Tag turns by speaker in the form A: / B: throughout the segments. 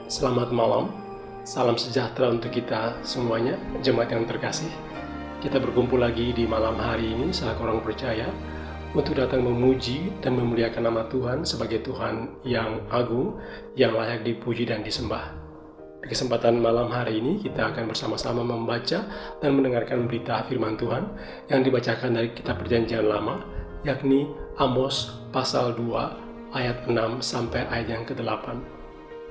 A: Selamat malam, salam sejahtera untuk kita semuanya, jemaat yang terkasih. Kita berkumpul lagi di malam hari ini selaku orang percaya untuk datang memuji dan memuliakan nama Tuhan sebagai Tuhan yang agung, yang layak dipuji dan disembah. Di kesempatan malam hari ini kita akan bersama-sama membaca dan mendengarkan berita firman Tuhan yang dibacakan dari kitab Perjanjian Lama, yakni Amos pasal 2 ayat 6 sampai ayat yang ke-8.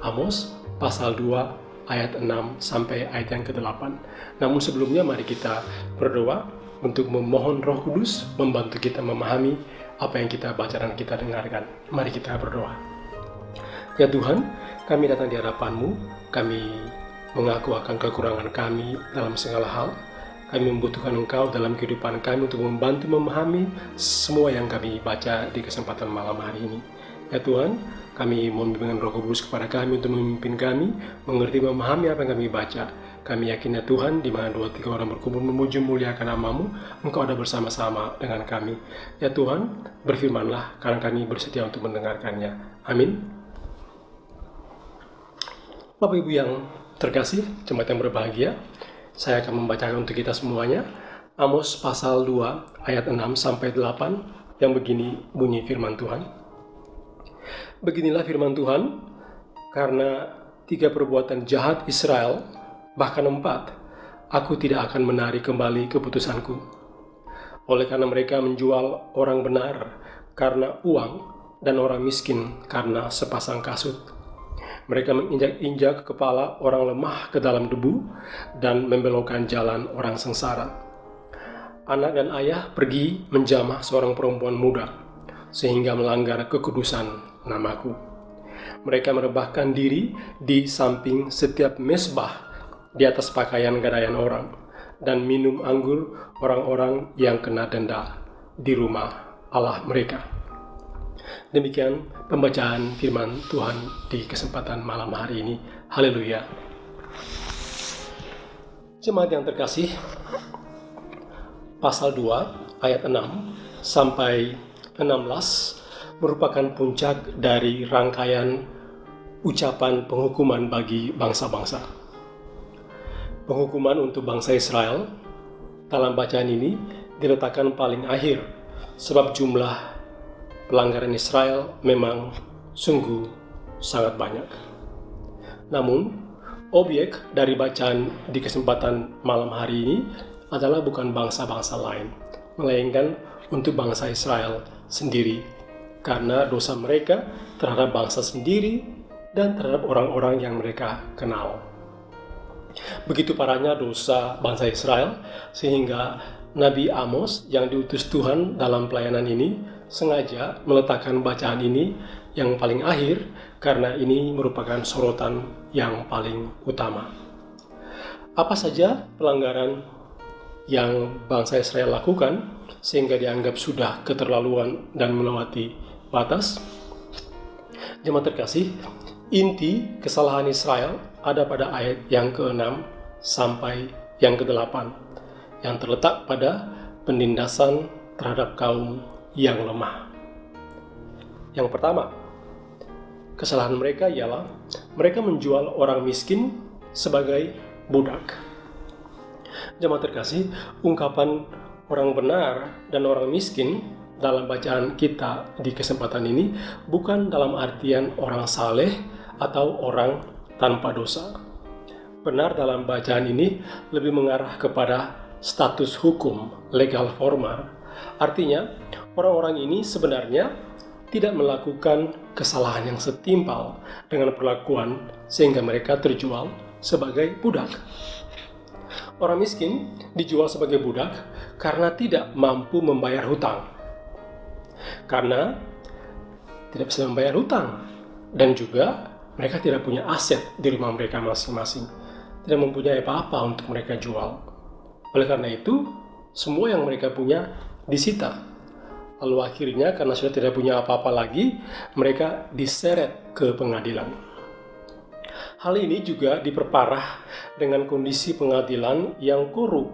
A: Amos pasal 2 ayat 6 sampai ayat yang ke-8. Namun sebelumnya mari kita berdoa untuk memohon Roh Kudus membantu kita memahami apa yang kita baca dan kita dengarkan. Mari kita berdoa. Ya Tuhan, kami datang di hadapan-Mu, kami mengaku akan kekurangan kami dalam segala hal. Kami membutuhkan Engkau dalam kehidupan kami untuk membantu memahami semua yang kami baca di kesempatan malam hari ini. Ya Tuhan, kami mohon bimbingan Roh Kudus kepada kami untuk memimpin kami, mengerti memahami apa yang kami baca. Kami yakin ya Tuhan, di mana 2-3 orang berkumpul memuji muliakan nama-Mu, Engkau ada bersama-sama dengan kami. Ya Tuhan, berfirmanlah karena kami bersedia untuk mendengarkannya. Amin. Bapak Ibu yang terkasih, jemaat yang berbahagia, saya akan membacakan untuk kita semuanya Amos pasal 2 ayat 6 sampai 8 yang begini bunyi firman Tuhan. Beginilah firman Tuhan, karena 3 perbuatan jahat Israel, bahkan 4, aku tidak akan menarik kembali keputusanku. Oleh karena mereka menjual orang benar karena uang dan orang miskin karena sepasang kasut. Mereka menginjak-injak kepala orang lemah ke dalam debu dan membelokkan jalan orang sengsara. Anak dan ayah pergi menjamah seorang perempuan muda, sehingga melanggar kekudusan namaku. Mereka merebahkan diri di samping setiap mezbah di atas pakaian gadaian orang, dan minum anggur orang-orang yang kena denda di rumah Allah mereka. Demikian pembacaan firman Tuhan di kesempatan malam hari ini. Haleluya. Jemaat yang terkasih, pasal 2 ayat 6 sampai 16 merupakan puncak dari rangkaian ucapan penghukuman bagi bangsa-bangsa. Penghukuman untuk bangsa Israel dalam bacaan ini diletakkan paling akhir, sebab jumlah pelanggaran Israel memang sungguh sangat banyak. Namun, objek dari bacaan di kesempatan malam hari ini adalah bukan bangsa-bangsa lain, melainkan untuk bangsa Israel sendiri, karena dosa mereka terhadap bangsa sendiri dan terhadap orang-orang yang mereka kenal. Begitu parahnya dosa bangsa Israel, sehingga Nabi Amos yang diutus Tuhan dalam pelayanan ini sengaja meletakkan bacaan ini yang paling akhir, karena ini merupakan sorotan yang paling utama. Apa saja pelanggaran yang bangsa Israel lakukan sehingga dianggap sudah keterlaluan dan melewati batas? Jemaat terkasih, inti kesalahan Israel ada pada ayat yang ke-6 sampai yang ke-8 yang terletak pada penindasan terhadap kaum yang lemah. Yang pertama, kesalahan mereka ialah mereka menjual orang miskin sebagai budak. Jemaat terkasih, ungkapan orang benar dan orang miskin dalam bacaan kita di kesempatan ini bukan dalam artian orang saleh atau orang tanpa dosa. Benar dalam bacaan ini lebih mengarah kepada status hukum legal formal. Artinya, orang-orang ini sebenarnya tidak melakukan kesalahan yang setimpal dengan perlakuan sehingga mereka terjual sebagai budak. Orang miskin dijual sebagai budak karena tidak mampu membayar hutang. Karena tidak bisa membayar hutang, dan juga mereka tidak punya aset di rumah mereka masing-masing. Tidak mempunyai apa-apa untuk mereka jual. Oleh karena itu, semua yang mereka punya disita. Lalu akhirnya karena sudah tidak punya apa-apa lagi, mereka diseret ke pengadilan. Hal ini juga diperparah dengan kondisi pengadilan yang korup,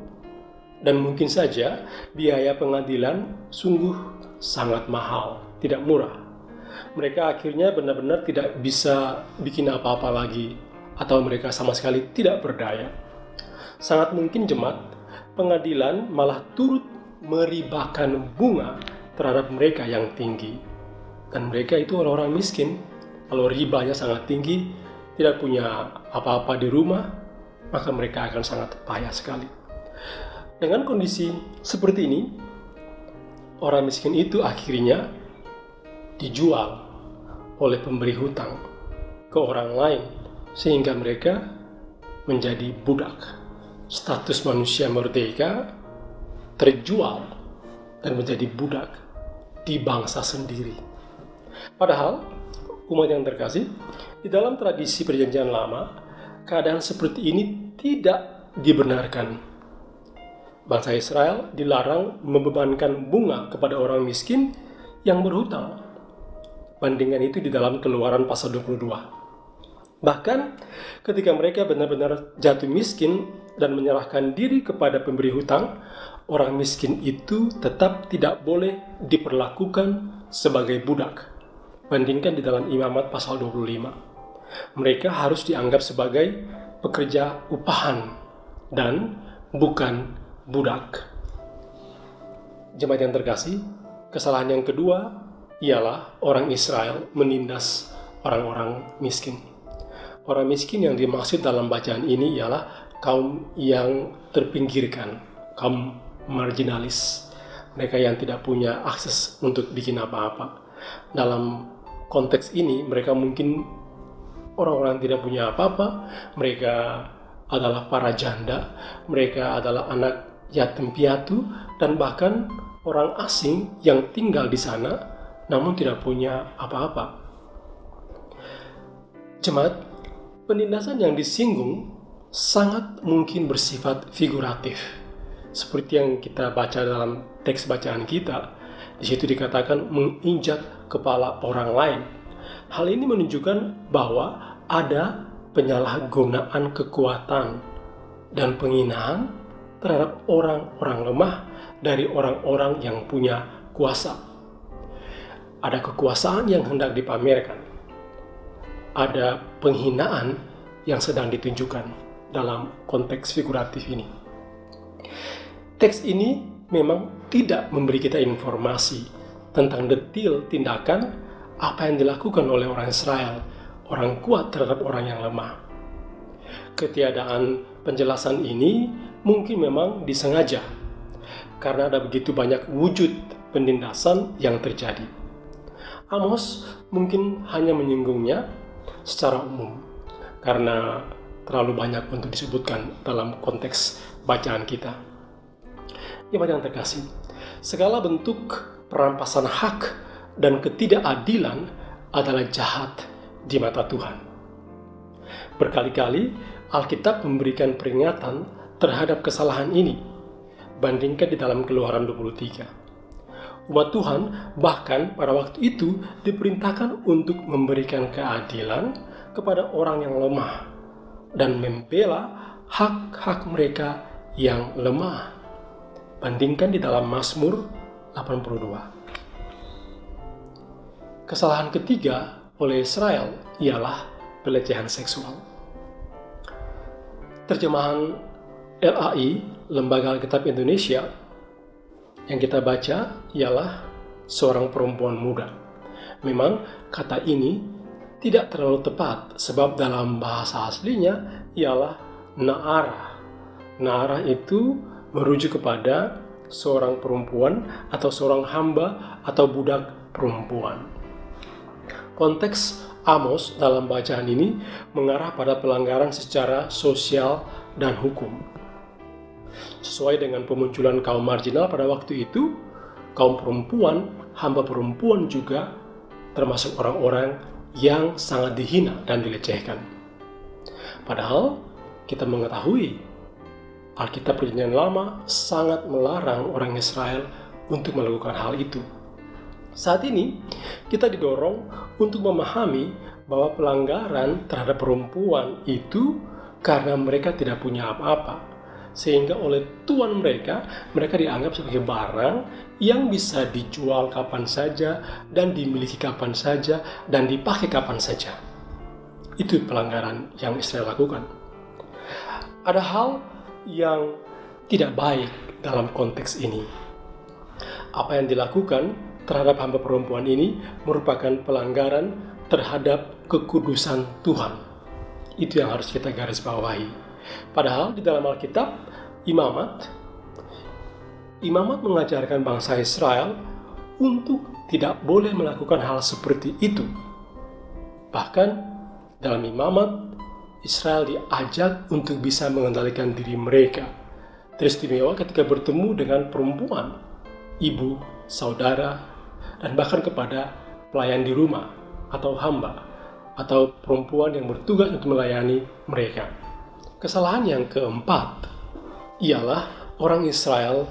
A: dan mungkin saja biaya pengadilan sungguh sangat mahal, tidak murah. Mereka akhirnya benar-benar tidak bisa bikin apa-apa lagi atau mereka sama sekali tidak berdaya. Sangat mungkin jemaat, pengadilan malah turut meribakan bunga terhadap mereka yang tinggi. Dan mereka itu orang-orang miskin. Kalau ribanya sangat tinggi, tidak punya apa-apa di rumah, maka mereka akan sangat payah sekali. Dengan kondisi seperti ini, orang miskin itu akhirnya dijual oleh pemberi hutang ke orang lain, sehingga mereka menjadi budak. Status manusia merdeka terjual dan menjadi budak di bangsa sendiri. Padahal, umat yang terkasih, di dalam tradisi Perjanjian Lama, keadaan seperti ini tidak dibenarkan. Bangsa Israel dilarang membebankan bunga kepada orang miskin yang berhutang. Bandingan itu di dalam Keluaran pasal 22. Bahkan ketika mereka benar-benar jatuh miskin dan menyerahkan diri kepada pemberi hutang, orang miskin itu tetap tidak boleh diperlakukan sebagai budak. Bandingkan di dalam Imamat pasal 25. Mereka harus dianggap sebagai pekerja upahan dan bukan budak. Jemaat yang terkasih, kesalahan yang kedua ialah orang Israel menindas orang-orang miskin. Orang miskin yang dimaksud dalam bacaan ini ialah kaum yang terpinggirkan, kaum marginalis, mereka yang tidak punya akses untuk bikin apa-apa. Dalam konteks ini, mereka mungkin orang-orang tidak punya apa-apa, mereka adalah para janda, mereka adalah anak yatim piatu, dan bahkan orang asing yang tinggal di sana namun tidak punya apa-apa. Jemaat, penindasan yang disinggung sangat mungkin bersifat figuratif. Seperti yang kita baca dalam teks bacaan kita, di situ dikatakan menginjak kepala orang lain. Hal ini menunjukkan bahwa ada penyalahgunaan kekuatan dan penghinaan terhadap orang-orang lemah dari orang-orang yang punya kuasa. Ada kekuasaan yang hendak dipamerkan. Ada penghinaan yang sedang ditunjukkan dalam konteks figuratif ini. Teks ini memang tidak memberi kita informasi tentang detail tindakan apa yang dilakukan oleh orang Israel, orang kuat terhadap orang yang lemah. Ketiadaan penjelasan ini mungkin memang disengaja, karena ada begitu banyak wujud penindasan yang terjadi. Amos mungkin hanya menyinggungnya secara umum, karena terlalu banyak untuk disebutkan dalam konteks bacaan kita. Jemaat yang terkasih, segala bentuk perampasan hak dan ketidakadilan adalah jahat di mata Tuhan. Berkali-kali Alkitab memberikan peringatan terhadap kesalahan ini. Bandingkan di dalam Keluaran 23. Umat Tuhan bahkan pada waktu itu diperintahkan untuk memberikan keadilan kepada orang yang lemah dan membela hak-hak mereka yang lemah. Bandingkan di dalam Mazmur 82. Kesalahan ketiga oleh Israel ialah pelecehan seksual. Terjemahan LAI, Lembaga Alkitab Indonesia, yang kita baca ialah seorang perempuan muda. Memang kata ini tidak terlalu tepat, sebab dalam bahasa aslinya ialah na'arah. Na'arah itu merujuk kepada seorang perempuan atau seorang hamba atau budak perempuan. Konteks Amos dalam bacaan ini mengarah pada pelanggaran secara sosial dan hukum. Sesuai dengan pemunculan kaum marginal pada waktu itu, kaum perempuan, hamba perempuan juga termasuk orang-orang yang sangat dihina dan dilecehkan. Padahal kita mengetahui Alkitab Perjanjian Lama sangat melarang orang Israel untuk melakukan hal itu. Saat ini kita didorong untuk memahami bahwa pelanggaran terhadap perempuan itu karena mereka tidak punya apa-apa, sehingga oleh tuan mereka dianggap sebagai barang yang bisa dijual kapan saja dan dimiliki kapan saja dan dipakai kapan saja. Itu pelanggaran yang Israel lakukan. Ada hal yang tidak baik dalam konteks ini. Apa yang dilakukan terhadap hamba perempuan ini merupakan pelanggaran terhadap kekudusan Tuhan. Itu yang harus kita garis bawahi. Padahal di dalam Alkitab, imamat mengajarkan bangsa Israel untuk tidak boleh melakukan hal seperti itu. Bahkan dalam imamat, Israel diajak untuk bisa mengendalikan diri mereka. Teristimewa ketika bertemu dengan perempuan, ibu, saudara, dan bahkan kepada pelayan di rumah atau hamba, atau perempuan yang bertugas untuk melayani mereka. Kesalahan yang keempat ialah orang Israel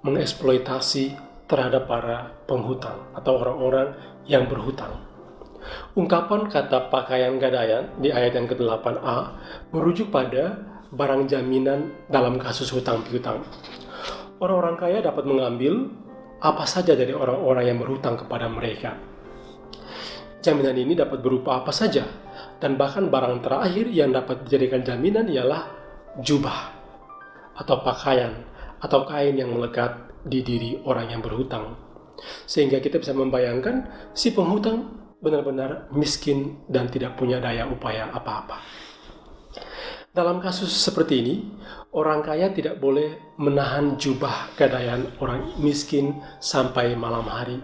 A: mengeksploitasi terhadap para penghutang atau orang-orang yang berhutang. Ungkapan kata pakaian gadaian di ayat yang ke-8a merujuk pada barang jaminan dalam kasus hutang piutang. Orang-orang kaya dapat mengambil apa saja dari orang-orang yang berhutang kepada mereka. Jaminan ini dapat berupa apa saja, dan bahkan barang terakhir yang dapat dijadikan jaminan ialah jubah atau pakaian atau kain yang melekat di diri orang yang berhutang. Sehingga kita bisa membayangkan si penghutang benar-benar miskin dan tidak punya daya upaya apa-apa. Dalam kasus seperti ini, orang kaya tidak boleh menahan jubah gadaian orang miskin sampai malam hari.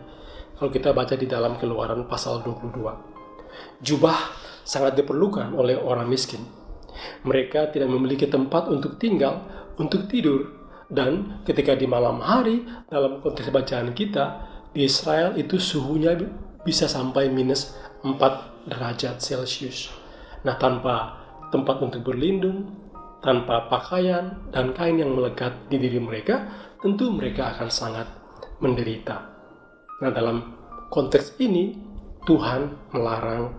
A: Kalau kita baca di dalam Keluaran pasal 22. Jubah sangat diperlukan oleh orang miskin. Mereka tidak memiliki tempat untuk tinggal, untuk tidur, dan ketika di malam hari, dalam konteks bacaan kita, di Israel itu suhunya bisa sampai minus 4 derajat Celcius. Nah, tanpa tempat untuk berlindung, tanpa pakaian dan kain yang melekat di diri mereka, tentu mereka akan sangat menderita. Nah, dalam konteks ini, Tuhan melarang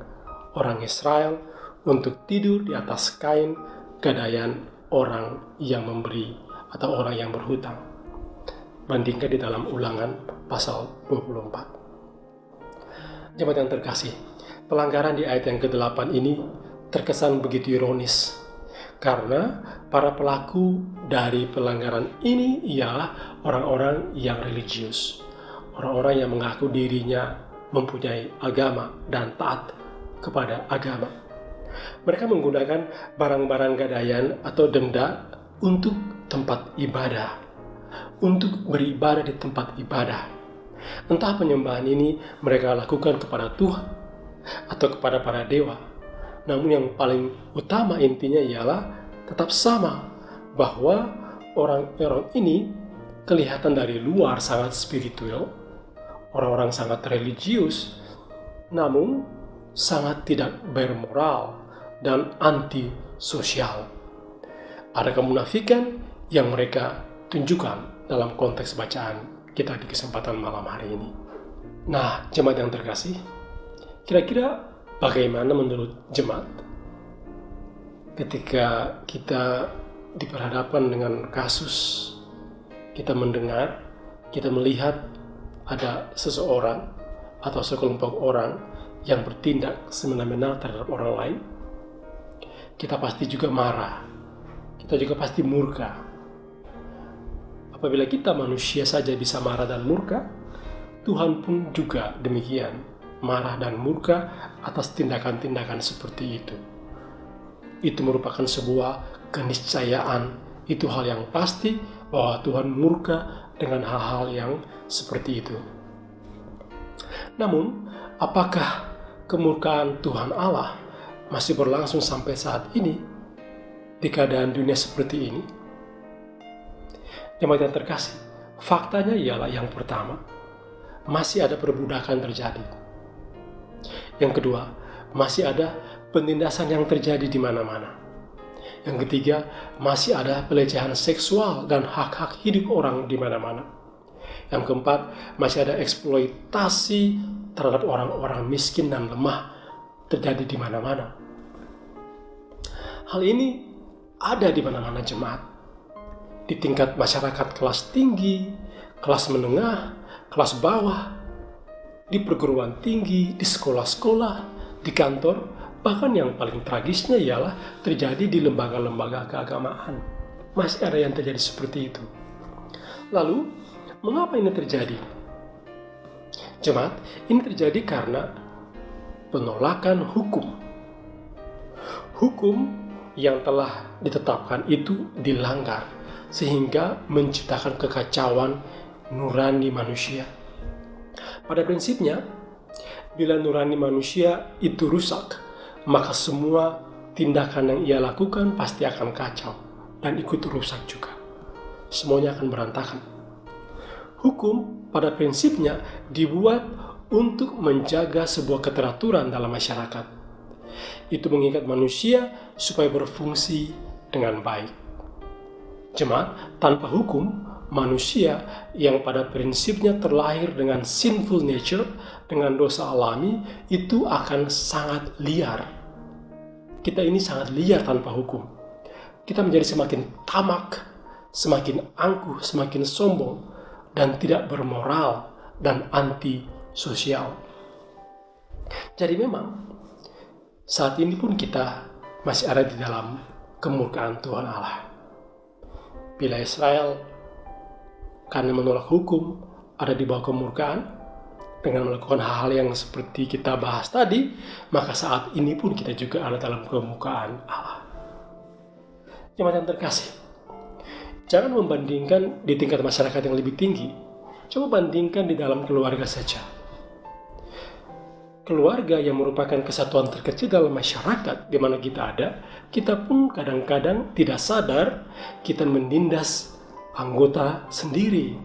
A: orang Israel untuk tidur di atas kain gadaian orang yang memberi atau orang yang berhutang. Bandingkan di dalam Ulangan pasal 24. Jemaat yang terkasih, pelanggaran di ayat yang ke-8 ini terkesan begitu ironis, karena para pelaku dari pelanggaran ini ialah orang-orang yang religius, orang-orang yang mengaku dirinya mempunyai agama dan taat kepada agama. Mereka menggunakan barang-barang gadaian atau denda untuk tempat ibadah, untuk beribadah di tempat ibadah. Entah penyembahan ini mereka lakukan kepada Tuhan atau kepada para dewa. Namun yang paling utama intinya ialah tetap sama, bahwa orang-orang ini kelihatan dari luar sangat spiritual, orang-orang sangat religius, namun sangat tidak bermoral dan anti-sosial. Ada kemunafikan yang mereka tunjukkan dalam konteks bacaan kita di kesempatan malam hari ini. Nah, jemaat yang terkasih, kira-kira bagaimana menurut jemaat ketika kita diperhadapkan dengan kasus, kita mendengar, kita melihat ada seseorang atau sekelompok orang yang bertindak semena-mena terhadap orang lain? Kita pasti juga marah, kita juga pasti murka. Apabila kita manusia saja bisa marah dan murka, Tuhan pun juga demikian, marah dan murka atas tindakan-tindakan seperti itu. Itu merupakan sebuah keniscayaan, itu hal yang pasti bahwa Tuhan murka dengan hal-hal yang seperti itu. Namun, apakah kemurkaan Tuhan Allah masih berlangsung sampai saat ini di keadaan dunia seperti ini? Jemaat yang terkasih, faktanya ialah yang pertama, masih ada perbudakan terjadi. Yang kedua, masih ada penindasan yang terjadi di mana-mana. Yang ketiga, masih ada pelecehan seksual dan hak-hak hidup orang di mana-mana. Yang keempat, masih ada eksploitasi terhadap orang-orang miskin dan lemah terjadi di mana-mana. Hal ini ada di mana-mana jemaat. Di tingkat masyarakat kelas tinggi, kelas menengah, kelas bawah, di perguruan tinggi, di sekolah-sekolah, di kantor, Bahkan yang paling tragisnya ialah terjadi di lembaga-lembaga keagamaan. Masih ada yang terjadi seperti itu. Lalu, mengapa ini terjadi? Jemaat, ini terjadi karena penolakan hukum. Hukum yang telah ditetapkan itu dilanggar, sehingga menciptakan kekacauan nurani manusia. Pada prinsipnya, bila nurani manusia itu rusak, maka semua tindakan yang ia lakukan pasti akan kacau dan ikut rusak juga. Semuanya akan berantakan. Hukum pada prinsipnya dibuat untuk menjaga sebuah keteraturan dalam masyarakat. Itu mengikat manusia supaya berfungsi dengan baik. Jemaat, tanpa hukum, manusia yang pada prinsipnya terlahir dengan sinful nature, dengan dosa alami, itu akan sangat liar. Kita ini sangat liar tanpa hukum. Kita menjadi semakin tamak, semakin angkuh, semakin sombong, dan tidak bermoral dan anti-sosial. Jadi memang, saat ini pun kita masih ada di dalam kemurkaan Tuhan Allah. Bila Israel karena menolak hukum ada di bawah kemurkaan dengan melakukan hal-hal yang seperti kita bahas tadi, maka saat ini pun kita juga ada dalam kemurkaan Allah. Jemaat yang terkasih, jangan membandingkan di tingkat masyarakat yang lebih tinggi. Coba bandingkan di dalam keluarga saja. Keluarga yang merupakan kesatuan terkecil dalam masyarakat di mana kita ada, kita pun kadang-kadang tidak sadar kita menindas anggota sendiri.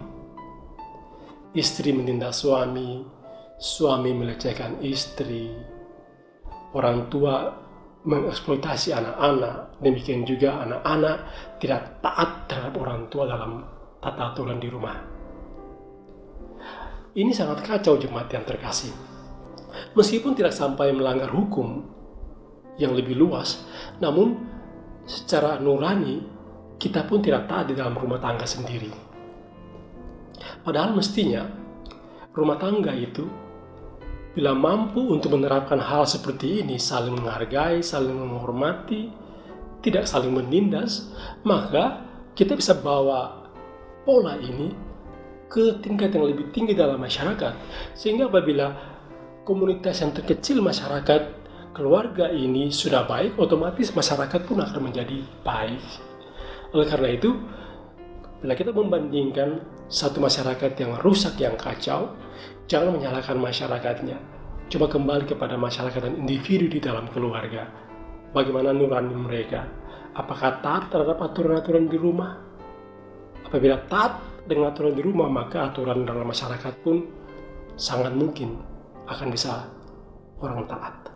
A: Istri menindas suami, suami melecehkan istri, orang tua mengeksploitasi anak-anak, demikian juga anak-anak tidak taat terhadap orang tua dalam tata aturan di rumah. Ini sangat kacau jemaat yang terkasih. Meskipun tidak sampai melanggar hukum yang lebih luas, namun secara nurani kita pun tidak taat di dalam rumah tangga sendiri. Padahal mestinya rumah tangga itu bila mampu untuk menerapkan hal seperti ini, saling menghargai, saling menghormati, tidak saling menindas, maka kita bisa bawa pola ini ke tingkat yang lebih tinggi dalam masyarakat. Sehingga apabila komunitas yang terkecil masyarakat, keluarga ini sudah baik, otomatis masyarakat pun akan menjadi baik. Oleh karena itu, bila kita membandingkan satu masyarakat yang rusak, yang kacau, jangan menyalahkan masyarakatnya. Coba kembali kepada masyarakat dan individu di dalam keluarga. Bagaimana nurani mereka? Apakah taat terhadap aturan-aturan di rumah? Apabila taat dengan aturan di rumah, maka aturan dalam masyarakat pun sangat mungkin akan bisa orang taat.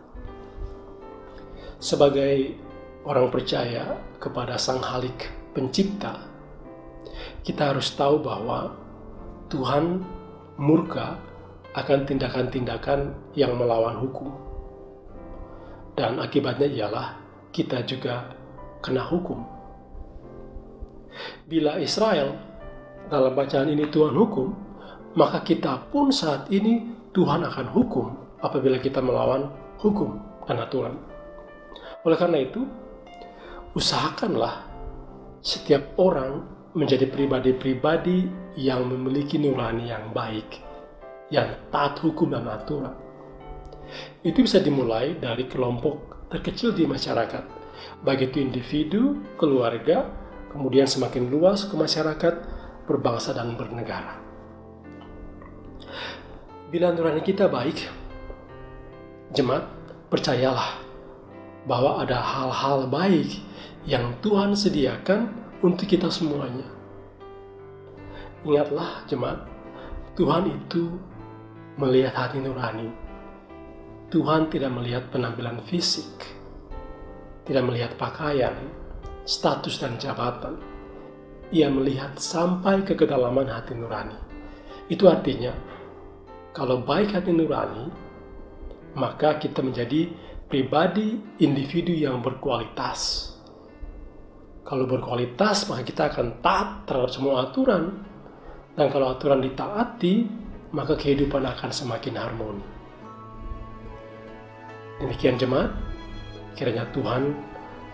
A: Sebagai orang percaya kepada Sang Halik Pencipta, kita harus tahu bahwa Tuhan murka akan tindakan-tindakan yang melawan hukum. Dan akibatnya ialah kita juga kena hukum. Bila Israel dalam bacaan ini Tuhan hukum, maka kita pun saat ini Tuhan akan hukum apabila kita melawan hukum dan aturan. Oleh karena itu, usahakanlah setiap orang menjadi pribadi-pribadi yang memiliki nurani yang baik, yang taat hukum dan aturan. Itu bisa dimulai dari kelompok terkecil di masyarakat, baik itu individu, keluarga, kemudian semakin luas ke masyarakat, berbangsa dan bernegara. Bila nurani kita baik, jemaat, percayalah bahwa ada hal-hal baik yang Tuhan sediakan untuk kita semuanya. Ingatlah jemaat, Tuhan itu melihat hati nurani. Tuhan tidak melihat penampilan fisik, tidak melihat pakaian, status dan jabatan. Ia melihat sampai ke kedalaman hati nurani. Itu artinya, kalau baik hati nurani, maka kita menjadi pribadi individu yang berkualitas. Kalau berkualitas, maka kita akan taat terhadap semua aturan. Dan kalau aturan ditaati, maka kehidupan akan semakin harmoni. Demikian jemaat, Kiranya Tuhan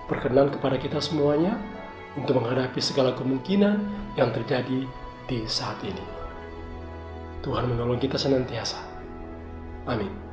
A: berkenan kepada kita semuanya untuk menghadapi segala kemungkinan yang terjadi di saat ini. Tuhan menolong kita senantiasa. Amin.